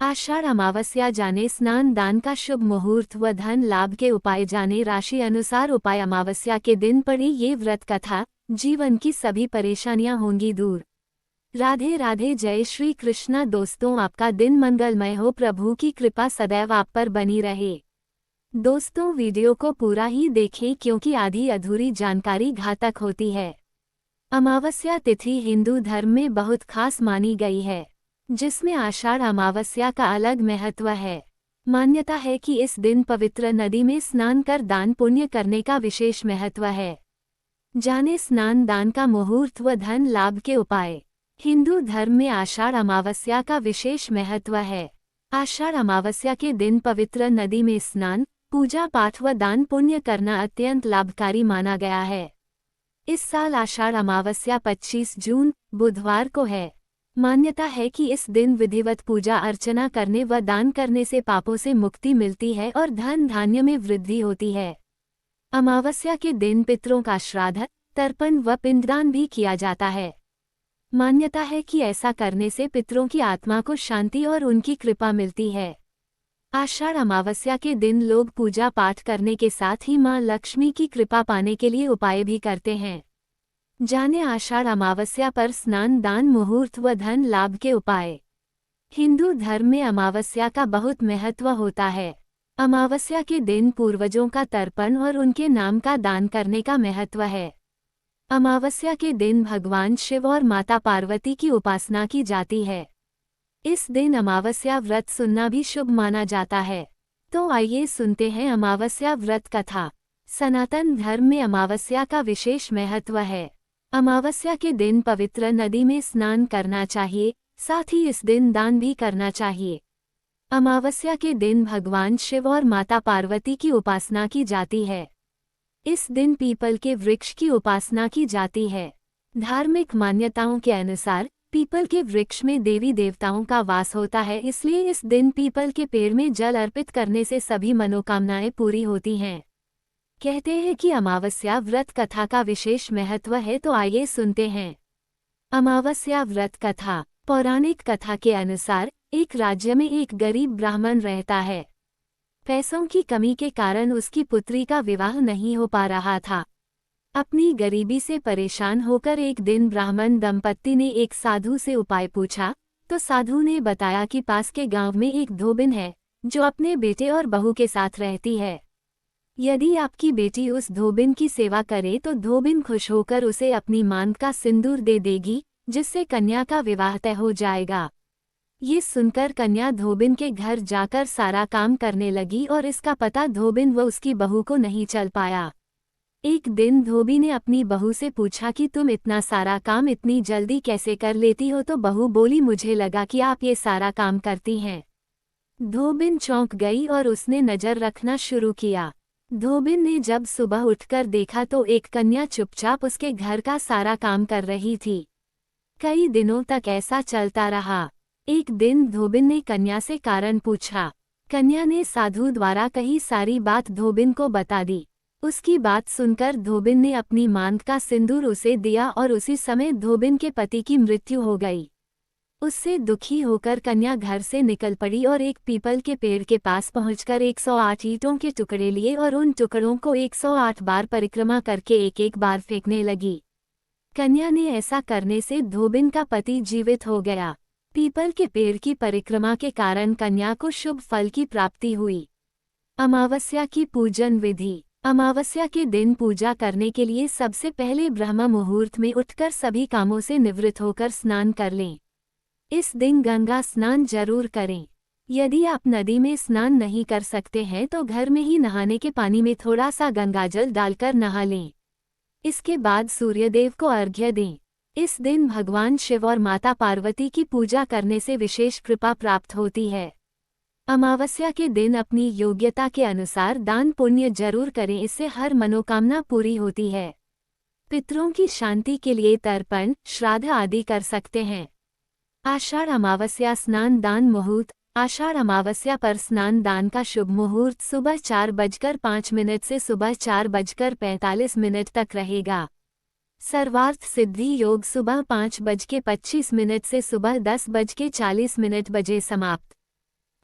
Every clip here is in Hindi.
आषाढ़ अमावस्या जाने स्नान दान का शुभ मुहूर्त व धन लाभ के उपाय जाने राशि अनुसार उपाय। अमावस्या के दिन पड़ी ये व्रत कथा, जीवन की सभी परेशानियां होंगी दूर। राधे राधे, जय श्री कृष्णा। दोस्तों, आपका दिन मंगलमय हो, प्रभु की कृपा सदैव आप पर बनी रहे। दोस्तों, वीडियो को पूरा ही देखें क्योंकि आधी अधूरी जानकारी घातक होती है। अमावस्या तिथि हिंदू धर्म में बहुत खास मानी गई है, जिसमें आषाढ़ अमावस्या का अलग महत्व है। मान्यता है कि इस दिन पवित्र नदी में स्नान कर दान पुण्य करने का विशेष महत्व है। जाने स्नान दान का मुहूर्त व धन लाभ के उपाय। हिंदू धर्म में आषाढ़ अमावस्या का विशेष महत्व है। आषाढ़ अमावस्या के दिन पवित्र नदी में स्नान, पूजा पाठ व दान पुण्य करना अत्यंत लाभकारी माना गया है। इस साल आषाढ़ अमावस्या 25 जून बुधवार को है। मान्यता है कि इस दिन विधिवत पूजा अर्चना करने व दान करने से पापों से मुक्ति मिलती है और धन धान्य में वृद्धि होती है। अमावस्या के दिन पितरों का श्राद्ध, तर्पण व पिंडदान भी किया जाता है। मान्यता है कि ऐसा करने से पितरों की आत्मा को शांति और उनकी कृपा मिलती है। आषाढ़ अमावस्या के दिन लोग पूजा पाठ करने के साथ ही मां लक्ष्मी की कृपा पाने के लिए उपाय भी करते हैं। जाने आषाढ़ अमावस्या पर स्नान दान मुहूर्त व धन लाभ के उपाय। हिंदू धर्म में अमावस्या का बहुत महत्व होता है। अमावस्या के दिन पूर्वजों का तर्पण और उनके नाम का दान करने का महत्व है। अमावस्या के दिन भगवान शिव और माता पार्वती की उपासना की जाती है। इस दिन अमावस्या व्रत सुनना भी शुभ माना जाता है। तो आइए सुनते हैं अमावस्या व्रत कथा। सनातन धर्म में अमावस्या का विशेष महत्व है। अमावस्या के दिन पवित्र नदी में स्नान करना चाहिए, साथ ही इस दिन दान भी करना चाहिए। अमावस्या के दिन भगवान शिव और माता पार्वती की उपासना की जाती है। इस दिन पीपल के वृक्ष की उपासना की जाती है। धार्मिक मान्यताओं के अनुसार पीपल के वृक्ष में देवी देवताओं का वास होता है, इसलिए इस दिन पीपल के पेड़ में जल अर्पित करने से सभी मनोकामनाएं पूरी होती हैं। कहते हैं कि अमावस्या व्रत कथा का विशेष महत्व है, तो आइए सुनते हैं। अमावस्या व्रत कथा। पौराणिक कथा के अनुसार एक राज्य में एक गरीब ब्राह्मण रहता है। पैसों की कमी के कारण उसकी पुत्री का विवाह नहीं हो पा रहा था। अपनी गरीबी से परेशान होकर एक दिन ब्राह्मण दंपत्ति ने एक साधु से उपाय पूछा, तो साधु ने बताया कि पास के गांव में एक धोबिन है जो अपने बेटे और बहू के साथ रहती है। यदि आपकी बेटी उस धोबिन की सेवा करे तो धोबिन खुश होकर उसे अपनी मांग का सिंदूर दे देगी, जिससे कन्या का विवाह तय हो जाएगा। ये सुनकर कन्या धोबिन के घर जाकर सारा काम करने लगी और इसका पता धोबिन व उसकी बहू को नहीं चल पाया। एक दिन धोबी ने अपनी बहू से पूछा कि तुम इतना सारा काम इतनी जल्दी कैसे कर लेती हो, तो बहू बोली, मुझे लगा कि आप ये सारा काम करती हैं। धोबिन चौंक गई और उसने नजर रखना शुरू किया। धोबिन ने जब सुबह उठकर देखा तो एक कन्या चुपचाप उसके घर का सारा काम कर रही थी। कई दिनों तक ऐसा चलता रहा। एक दिन धोबिन ने कन्या से कारण पूछा। कन्या ने साधु द्वारा कही सारी बात धोबिन को बता दी। उसकी बात सुनकर धोबिन ने अपनी मांग का सिंदूर उसे दिया और उसी समय धोबिन के पति की मृत्यु हो गई। उससे दुखी होकर कन्या घर से निकल पड़ी और एक पीपल के पेड़ के पास पहुंचकर 108 ईंटों के टुकड़े लिए और उन टुकड़ों को 108 बार परिक्रमा करके एक एक बार फेंकने लगी। कन्या ने ऐसा करने से धोबिन का पति जीवित हो गया। पीपल के पेड़ की परिक्रमा के कारण कन्या को शुभ फल की प्राप्ति हुई। अमावस्या की पूजन विधि। अमावस्या के दिन पूजा करने के लिए सबसे पहले ब्रह्म मुहूर्त में उठकर सभी कामों से निवृत्त होकर स्नान कर लें। इस दिन गंगा स्नान जरूर करें। यदि आप नदी में स्नान नहीं कर सकते हैं तो घर में ही नहाने के पानी में थोड़ा सा गंगाजल डालकर नहा लें। इसके बाद सूर्यदेव को अर्घ्य दें। इस दिन भगवान शिव और माता पार्वती की पूजा करने से विशेष कृपा प्राप्त होती है। अमावस्या के दिन अपनी योग्यता के अनुसार दान पुण्य जरूर करें, इससे हर मनोकामना पूरी होती है। पितरों की शांति के लिए तर्पण, श्राद्ध आदि कर सकते हैं। आषाढ़ अमावस्या स्नान दान मुहूर्त। आषाढ़ अमावस्या पर स्नान दान का शुभ मुहूर्त सुबह 4:05 से सुबह 4:45 तक रहेगा। सर्वार्थ सिद्धि योग सुबह 5:25 से सुबह 10:40 बजे समाप्त।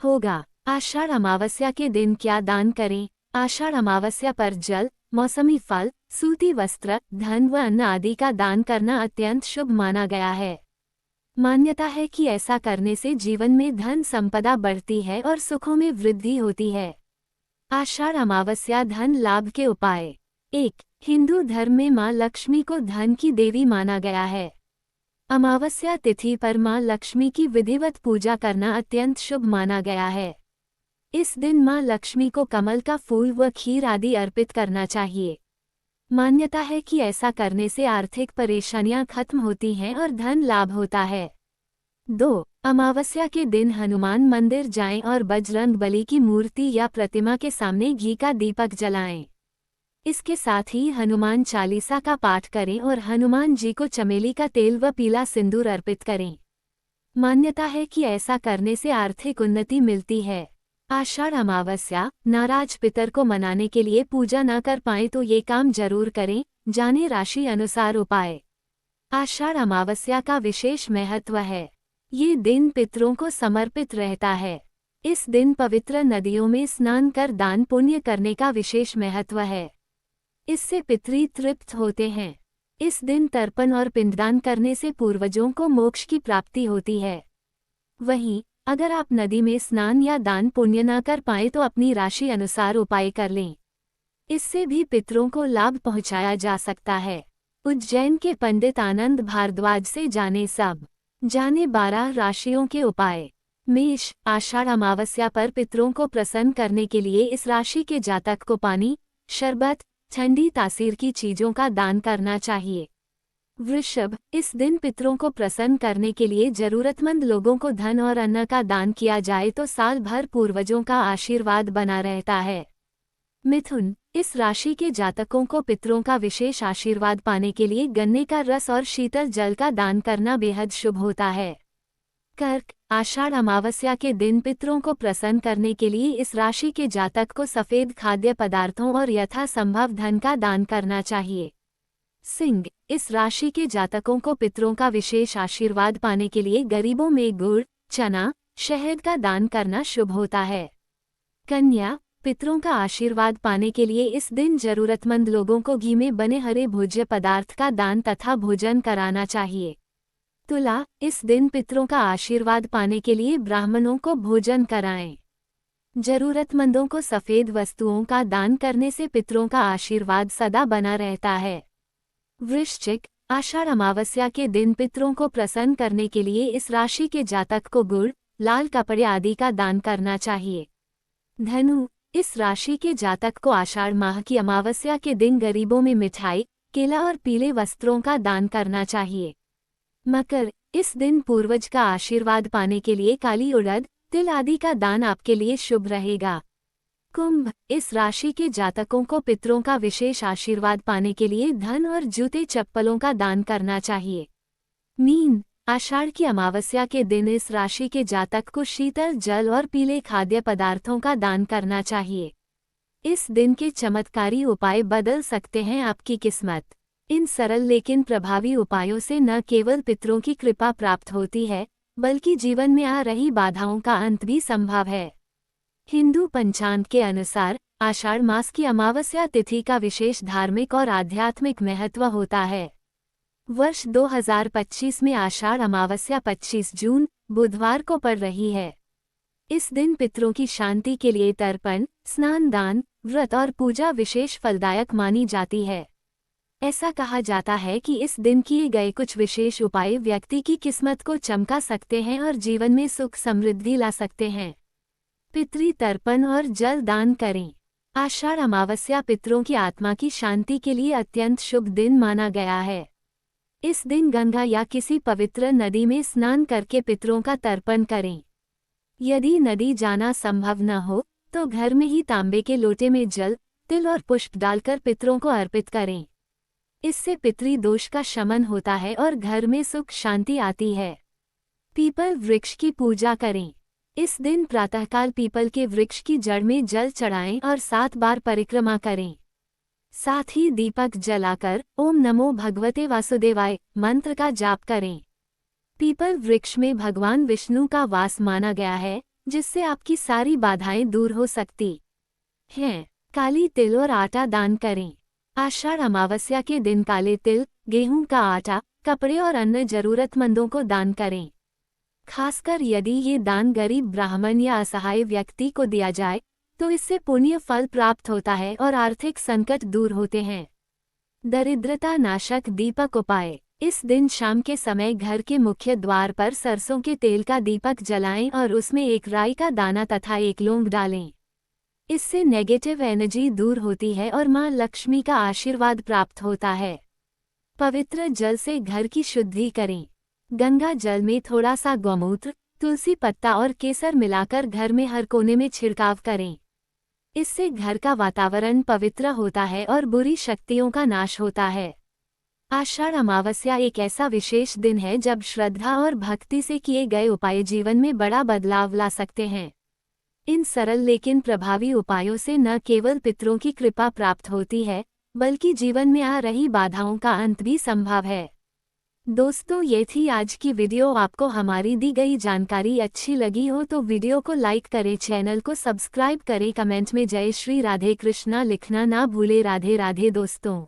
होगा। आषाढ़ अमावस्या के दिन क्या दान करें? आषाढ़ अमावस्या पर जल, मौसमी फल, सूती वस्त्र, धन व अन्न आदि का दान करना अत्यंत शुभ माना गया है। मान्यता है कि ऐसा करने से जीवन में धन संपदा बढ़ती है और सुखों में वृद्धि होती है। आषाढ़ अमावस्या धन लाभ के उपाय। 1. हिंदू धर्म में मां लक्ष्मी को धन की देवी माना गया है। अमावस्या तिथि पर मां लक्ष्मी की विधिवत पूजा करना अत्यंत शुभ माना गया है। इस दिन मां लक्ष्मी को कमल का फूल व खीर आदि अर्पित करना चाहिए। मान्यता है कि ऐसा करने से आर्थिक परेशानियां खत्म होती हैं और धन लाभ होता है। 2. अमावस्या के दिन हनुमान मंदिर जाएं और बजरंग बली की मूर्ति या प्रतिमा के सामने घी का दीपक जलाएं। इसके साथ ही हनुमान चालीसा का पाठ करें और हनुमान जी को चमेली का तेल व पीला सिंदूर अर्पित करें। मान्यता है कि ऐसा करने से आर्थिक उन्नति मिलती है। आषाढ़ अमावस्या नाराज पितर को मनाने के लिए पूजा न कर पाएं तो ये काम जरूर करें। जाने राशि अनुसार उपाय। आषाढ़ अमावस्या का विशेष महत्व है। ये दिन पितरों को समर्पित रहता है। इस दिन पवित्र नदियों में स्नान कर दान पुण्य करने का विशेष महत्व है। इससे पितृ तृप्त होते हैं। इस दिन तर्पण और पिंडदान करने से पूर्वजों को मोक्ष की प्राप्ति होती है। वहीं अगर आप नदी में स्नान या दान पुण्य न कर पाए तो अपनी राशि अनुसार उपाय कर लें। इससे भी पितरों को लाभ पहुंचाया जा सकता है। उज्जैन के पंडित आनंद भारद्वाज से जाने 12 राशियों के उपाय। मेष। आषाढ़ अमावस्या पर पितरों को प्रसन्न करने के लिए इस राशि के जातक को पानी, शरबत, ठंडी तासीर की चीजों का दान करना चाहिए। वृषभ। इस दिन पितरों को प्रसन्न करने के लिए जरूरतमंद लोगों को धन और अन्न का दान किया जाए तो साल भर पूर्वजों का आशीर्वाद बना रहता है। मिथुन। इस राशि के जातकों को पितरों का विशेष आशीर्वाद पाने के लिए गन्ने का रस और शीतल जल का दान करना बेहद शुभ होता है। कर्क। आषाढ़ अमावस्या के दिन पितरों को प्रसन्न करने के लिए इस राशि के जातक को सफेद खाद्य पदार्थों और यथासंभव धन का दान करना चाहिए। सिंह। इस राशि के जातकों को पितरों का विशेष आशीर्वाद पाने के लिए गरीबों में गुड़, चना, शहद का दान करना शुभ होता है। कन्या। पितरों का आशीर्वाद पाने के लिए इस दिन जरूरतमंद लोगों को घी में बने हरे भोज्य पदार्थ का दान तथा भोजन कराना चाहिए। तुला। इस दिन पितरों का आशीर्वाद पाने के लिए ब्राह्मणों को भोजन कराएं। जरूरतमंदों को सफेद वस्तुओं का दान करने से पितरों का आशीर्वाद सदा बना रहता है। वृश्चिक। आषाढ़ अमावस्या के दिन पितरों को प्रसन्न करने के लिए इस राशि के जातक को गुड़, लाल कपड़े आदि का दान करना चाहिए। धनु। इस राशि के जातक को आषाढ़ माह की अमावस्या के दिन गरीबों में मिठाई, केला और पीले वस्त्रों का दान करना चाहिए। मकर। इस दिन पूर्वज का आशीर्वाद पाने के लिए काली उड़द, तिल आदि का दान आपके लिए शुभ रहेगा। कुंभ। इस राशि के जातकों को पितरों का विशेष आशीर्वाद पाने के लिए धन और जूते चप्पलों का दान करना चाहिए। मीन। आषाढ़ की अमावस्या के दिन इस राशि के जातक को शीतल जल और पीले खाद्य पदार्थों का दान करना चाहिए। इस दिन के चमत्कारी उपाय बदल सकते हैं आपकी किस्मत। इन सरल लेकिन प्रभावी उपायों से न केवल पितरों की कृपा प्राप्त होती है, बल्कि जीवन में आ रही बाधाओं का अंत भी संभव है। हिंदू पंचांग के अनुसार आषाढ़ मास की अमावस्या तिथि का विशेष धार्मिक और आध्यात्मिक महत्व होता है। वर्ष 2025 में आषाढ़ अमावस्या 25 जून बुधवार को पड़ रही है। इस दिन पितरों की शांति के लिए तर्पण, स्नान, दान, व्रत और पूजा विशेष फलदायक मानी जाती है। ऐसा कहा जाता है कि इस दिन किए गए कुछ विशेष उपाय व्यक्ति की किस्मत को चमका सकते हैं और जीवन में सुख समृद्धि ला सकते हैं। पितृ तर्पण और जल दान करें। आषाढ़ अमावस्या पितरों की आत्मा की शांति के लिए अत्यंत शुभ दिन माना गया है। इस दिन गंगा या किसी पवित्र नदी में स्नान करके पितरों का तर्पण करें। यदि नदी जाना संभव न हो तो घर में ही तांबे के लोटे में जल, तिल और पुष्प डालकर पितरों को अर्पित करें। इससे पितृ दोष का शमन होता है और घर में सुख शांति आती है। पीपल वृक्ष की पूजा करें। इस दिन प्रातःकाल पीपल के वृक्ष की जड़ में जल चढ़ाएं और 7 बार परिक्रमा करें। साथ ही दीपक जलाकर ओम नमो भगवते वासुदेवाय मंत्र का जाप करें। पीपल वृक्ष में भगवान विष्णु का वास माना गया है, जिससे आपकी सारी बाधाएं दूर हो सकती हैं। काली तिल और आटा दान करें। आषाढ़ अमावस्या के दिन काले तिल, गेहूं का आटा, कपड़े और अन्य जरूरतमंदों को दान करें। खासकर यदि ये दान गरीब ब्राह्मण या असहाय व्यक्ति को दिया जाए तो इससे पुण्य फल प्राप्त होता है और आर्थिक संकट दूर होते हैं। दरिद्रता नाशक दीपक उपाय। इस दिन शाम के समय घर के मुख्य द्वार पर सरसों के तेल का दीपक जलाएं और उसमें एक राई का दाना तथा एक लौंग डालें। इससे नेगेटिव एनर्जी दूर होती है और मां लक्ष्मी का आशीर्वाद प्राप्त होता है। पवित्र जल से घर की शुद्धि करें। गंगा जल में थोड़ा सा गौमूत्र, तुलसी पत्ता और केसर मिलाकर घर में हर कोने में छिड़काव करें। इससे घर का वातावरण पवित्र होता है और बुरी शक्तियों का नाश होता है। आषाढ़ अमावस्या एक ऐसा विशेष दिन है जब श्रद्धा और भक्ति से किए गए उपाय जीवन में बड़ा बदलाव ला सकते हैं। इन सरल लेकिन प्रभावी उपायों से न केवल पितरों की कृपा प्राप्त होती है, बल्कि जीवन में आ रही बाधाओं का अंत भी संभव है। दोस्तों, ये थी आज की वीडियो। आपको हमारी दी गई जानकारी अच्छी लगी हो तो वीडियो को लाइक करें, चैनल को सब्सक्राइब करें, कमेंट में जय श्री राधे कृष्णा लिखना ना भूले। राधे राधे दोस्तों।